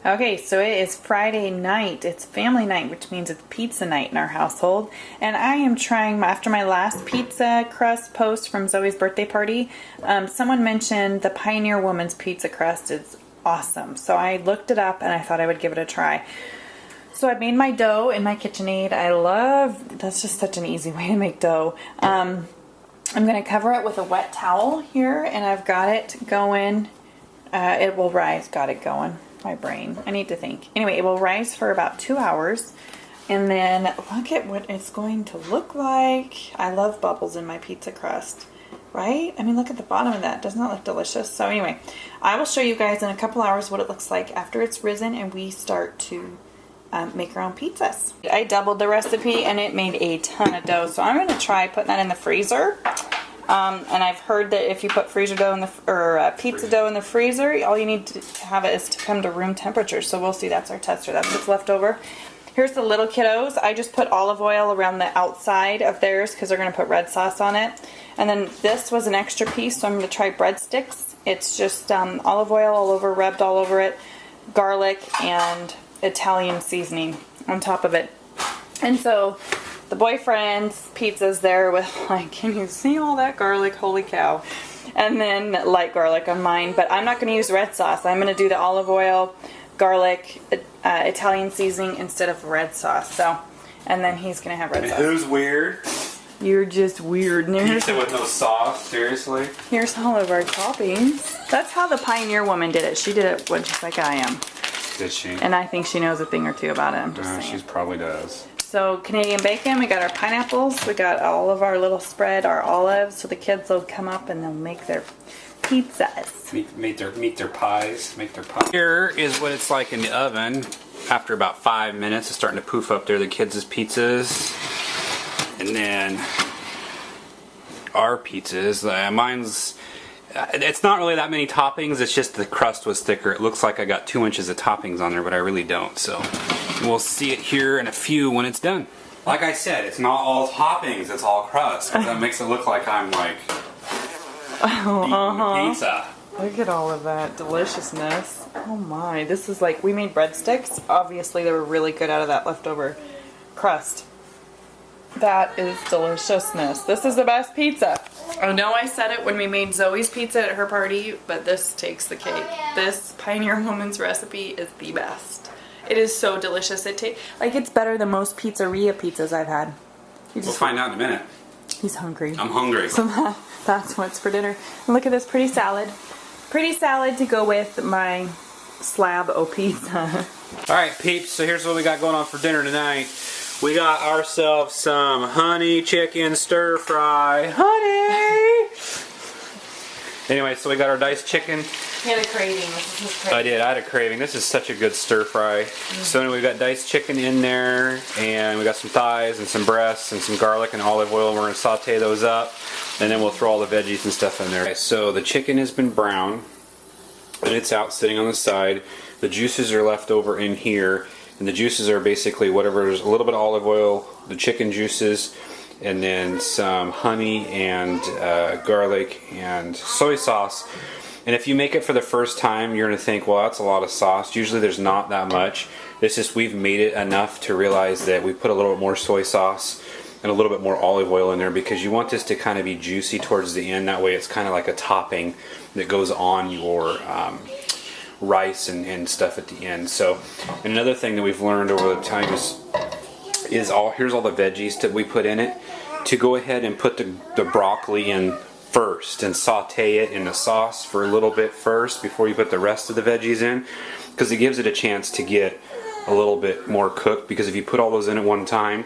Okay, so it is Friday night. It's family night, which means it's pizza night in our household. And I am trying, after my last pizza crust post from Zoe's birthday party, someone mentioned the Pioneer Woman's pizza crust is awesome. So I looked it up and I thought I would give it a try. So I made my dough in my KitchenAid. That's just such an easy way to make dough. I'm going to cover it with a wet towel here, and I've got it going. It will rise. Got it going. My brain. I need to think. Anyway, it will rise for about 2 hours, and then look at what it's going to look like. I love bubbles in my pizza crust, right? I mean, look at the bottom of that. Doesn't that look delicious? So anyway, I will show you guys in a couple hours what it looks like after it's risen and we start to make our own pizzas. I doubled the recipe and it made a ton of dough, so I'm going to try putting that in the freezer. And I've heard that if you put freezer dough pizza dough in the freezer, all you need to have it is to come to room temperature. So we'll see. That's our tester. That's what's left over. Here's the little kiddos. I just put olive oil around the outside of theirs because they're going to put red sauce on it. And then this was an extra piece, so I'm going to try breadsticks. It's just olive oil all over, rubbed all over it, garlic, and Italian seasoning on top of it. And so the boyfriend's pizza's there with, like, can you see all that garlic? Holy cow. And then light garlic on mine. But I'm not going to use red sauce. I'm going to do the olive oil, garlic, Italian seasoning instead of red sauce. So, and then he's going to have red sauce. Who's weird? You're just weird. Pizza with no sauce? Seriously? Here's all of our toppings. That's how the Pioneer Woman did it. She did it just like I am. Did she? And I think she knows a thing or two about it. I'm just saying. She probably does. So Canadian bacon, we got our pineapples, we got all of our little spread, our olives, so the kids will come up and they'll make their pizzas. Make their pies. Here is what it's like in the oven. After about 5 minutes, it's starting to poof up there, the kids' pizzas. And then our pizzas, mine's, it's not really that many toppings, it's just the crust was thicker. It looks like I got 2 inches of toppings on there, but I really don't. So we'll see it here in a few when it's done. Like I said, it's not all toppings, it's all crust. Because that makes it look like I'm like eating pizza. Look at all of that deliciousness. Oh my, this is like, we made breadsticks. Obviously they were really good out of that leftover crust. That is deliciousness. This is the best pizza. I know I said it when we made Zoe's pizza at her party, but this takes the cake. This Pioneer Woman's recipe is the best. It is so delicious. It's better than most pizzeria pizzas I've had. We'll find out in a minute. He's hungry. I'm hungry. So that's what's for dinner. And look at this pretty salad. Pretty salad to go with my slab o' pizza. Alright peeps, so here's what we got going on for dinner tonight. We got ourselves some honey chicken stir fry. Honey! Anyway, so we got our diced chicken. He had a craving. This is his craving. I did. I had a craving. This is such a good stir fry. So anyway, we got diced chicken in there, and we got some thighs and some breasts and some garlic and olive oil. And we're going to saute those up, and then we'll throw all the veggies and stuff in there. Okay, so the chicken has been brown, and it's out sitting on the side. The juices are left over in here. And the juices are basically whatever's a little bit of olive oil, the chicken juices, and then some honey and garlic and soy sauce. And if you make it for the first time, you're going to think, well, that's a lot of sauce. Usually there's not that much. It's just we've made it enough to realize that we put a little bit more soy sauce and a little bit more olive oil in there because you want this to kind of be juicy towards the end. That way it's kind of like a topping that goes on your rice and stuff at the end. So, and another thing that we've learned over the time here's all the veggies that we put in it, to go ahead and put the broccoli in first and saute it in the sauce for a little bit first before you put the rest of the veggies in, because it gives it a chance to get a little bit more cooked. Because if you put all those in at one time,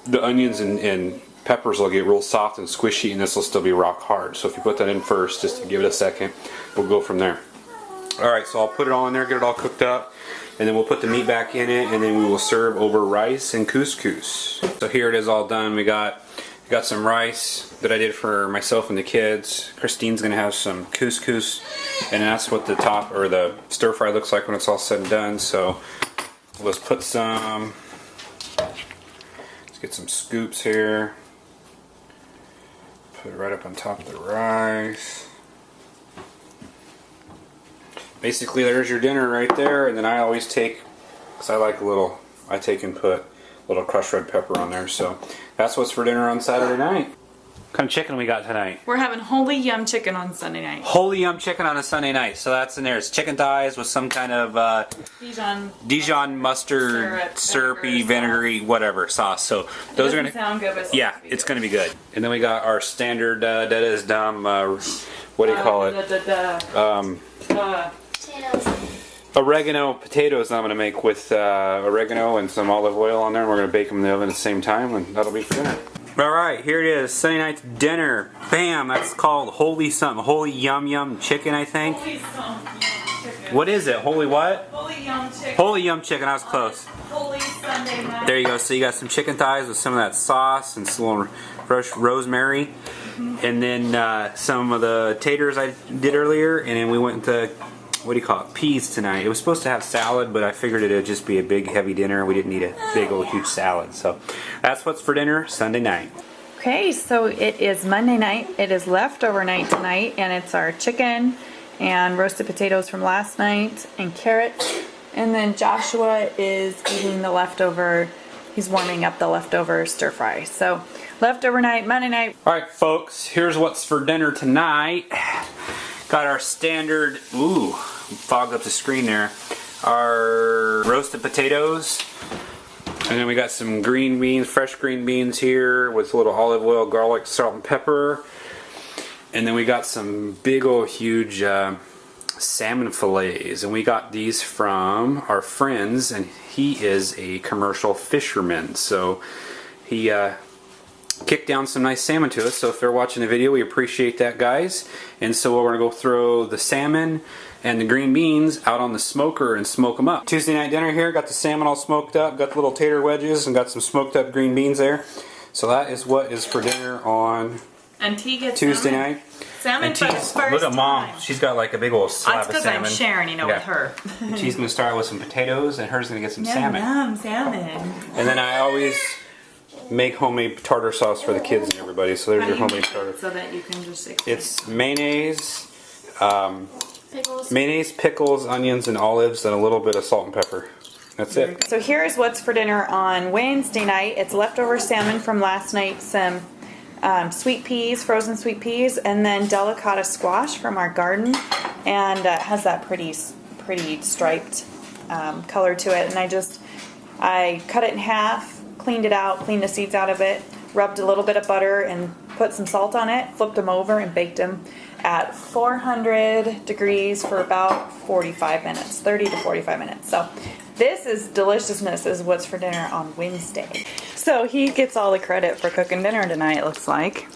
the onions and peppers will get real soft and squishy, and this will still be rock hard. So if you put that in first, just to give it a second, we'll go from there. Alright, so I'll put it all in there, get it all cooked up, and then we'll put the meat back in it, and then we will serve over rice and couscous. So here it is all done. We got some rice that I did for myself and the kids. Christine's gonna have some couscous, and that's what the top or the stir fry looks like when it's all said and done. So let's put some. Let's get some scoops here. Put it right up on top of the rice. basically there's your dinner right there. And then I always take, because I like I take and put a little crushed red pepper on there. So that's what's for dinner on Saturday night. What kind of chicken we got tonight? We're having holy yum chicken on Sunday night. Holy yum chicken on a Sunday night. So that's in there. It's chicken thighs with some kind of Dijon mustard, syrupy, vinegary, whatever sauce. So those are gonna sound good, but it's gonna be good. And then we got our standard that is dumb. What do you call it? Oregano potatoes. I'm gonna make with oregano and some olive oil on there. And we're gonna bake them in the oven at the same time, and that'll be for dinner. Alright, here it is, Sunday night's dinner. Bam, that's called holy something. Holy yum yum chicken, I think. Holy something chicken. What is it? Holy what? Holy yum chicken. Holy yum chicken, I was close. Holy Sunday night. There you go, so you got some chicken thighs with some of that sauce and some little fresh rosemary. And then some of the taters I did earlier, and then we went to, what do you call it, peas tonight. It was supposed to have salad, but I figured it would just be a big heavy dinner. We didn't need a big old huge salad. So that's what's for dinner Sunday night. Okay, so it is Monday night. It is leftover night tonight, and it's our chicken and roasted potatoes from last night and carrots. And then Joshua is eating the leftover, he's warming up the leftover stir fry. So leftover night, Monday night. All right, folks, here's what's for dinner tonight. Got our standard, fogged up the screen there, our roasted potatoes, and then we got some green beans, fresh green beans here with a little olive oil, garlic, salt, and pepper. And then we got some big old huge salmon fillets, and we got these from our friends, and he is a commercial fisherman, so he kicked down some nice salmon to us. So if they're watching the video, we appreciate that, guys. And so we're gonna go throw the salmon and the green beans out on the smoker and smoke them up. Tuesday night dinner here, got the salmon all smoked up, got the little tater wedges, and got some smoked up green beans there. So that is what is for dinner on Tuesday night. Salmon for the first look at Mom. time. She's got like a big old slab of salmon. That's because I'm sharing, with her. She's gonna start with some potatoes, and her's gonna get some salmon. Yum, salmon. And then I always make homemade tartar sauce for the kids and everybody. So there's your homemade tartar. So that you can just It's mayonnaise, pickles, onions, and olives, and a little bit of salt and pepper. That's it. So here's what's for dinner on Wednesday night. It's leftover salmon from last night, some sweet peas, frozen sweet peas, and then delicata squash from our garden, and it has that pretty striped color to it. And I cut it in half, cleaned it out, cleaned the seeds out of it, rubbed a little bit of butter and put some salt on it, flipped them over and baked them at 400 degrees for about 45 minutes, 30 to 45 minutes. So this is deliciousness is what's for dinner on Wednesday. So he gets all the credit for cooking dinner tonight, it looks like.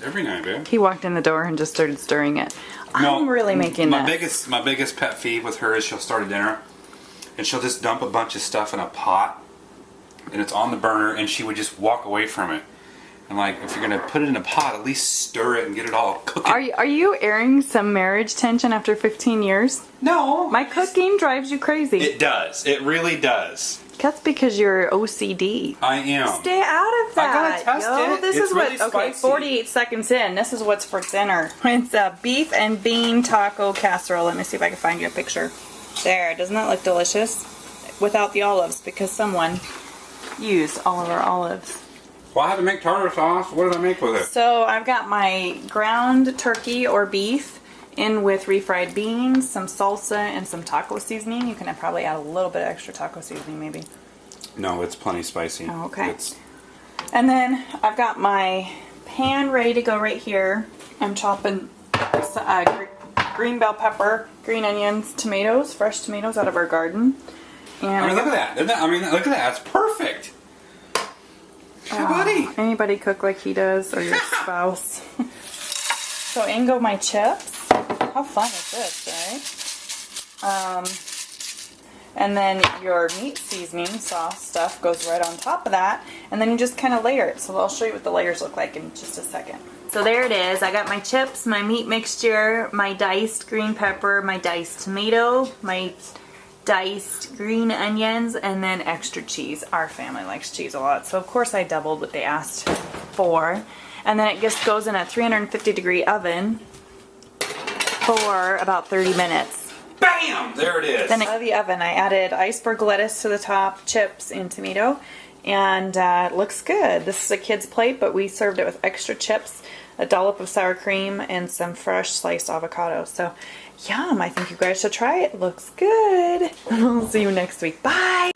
Every night, babe. He walked in the door and just started stirring it. No, I'm really making my biggest pet peeve with her is she'll start a dinner and she'll just dump a bunch of stuff in a pot, and it's on the burner, and she would just walk away from it. And like, if you're gonna put it in a pot, at least stir it and get it all cooking. Are you airing some marriage tension after 15 years? No. My cooking drives you crazy. It does. It really does. That's because you're OCD. I am. Stay out of that. I gotta test it. This It's is what. really Okay, spicy. 48 seconds in. This is what's for dinner. It's a beef and bean taco casserole. Let me see if I can find you a picture. There. Doesn't that look delicious? Without the olives, because someone used all of our olives. Well, I had to make tartar sauce. What did I make with it? So I've got my ground turkey or beef in with refried beans, some salsa, and some taco seasoning. You can probably add a little bit of extra taco seasoning, maybe. No, it's plenty spicy. Oh, okay. And then I've got my pan ready to go right here. I'm chopping green bell pepper, green onions, tomatoes, fresh tomatoes out of our garden. And look at that. Look at that. It's perfect. Hey, buddy. Anybody cook like he does, or your spouse? So in go my chips. How fun is this, right? And then your meat seasoning sauce stuff goes right on top of that, and then you just kind of layer it. So I'll show you what the layers look like in just a second. So there it is. I got my chips, my meat mixture, my diced green pepper, my diced tomato, my diced green onions, and then extra cheese. Our family likes cheese a lot, so of course I doubled what they asked for. And then it just goes in a 350 degree oven for about 30 minutes. Bam! There it is. Then out of the oven, I added iceberg lettuce to the top, chips, and tomato, and it looks good. This is a kid's plate, but we served it with extra chips, a dollop of sour cream, and some fresh sliced avocado. So, yum! I think you guys should try it. Looks good. I'll see you next week. Bye!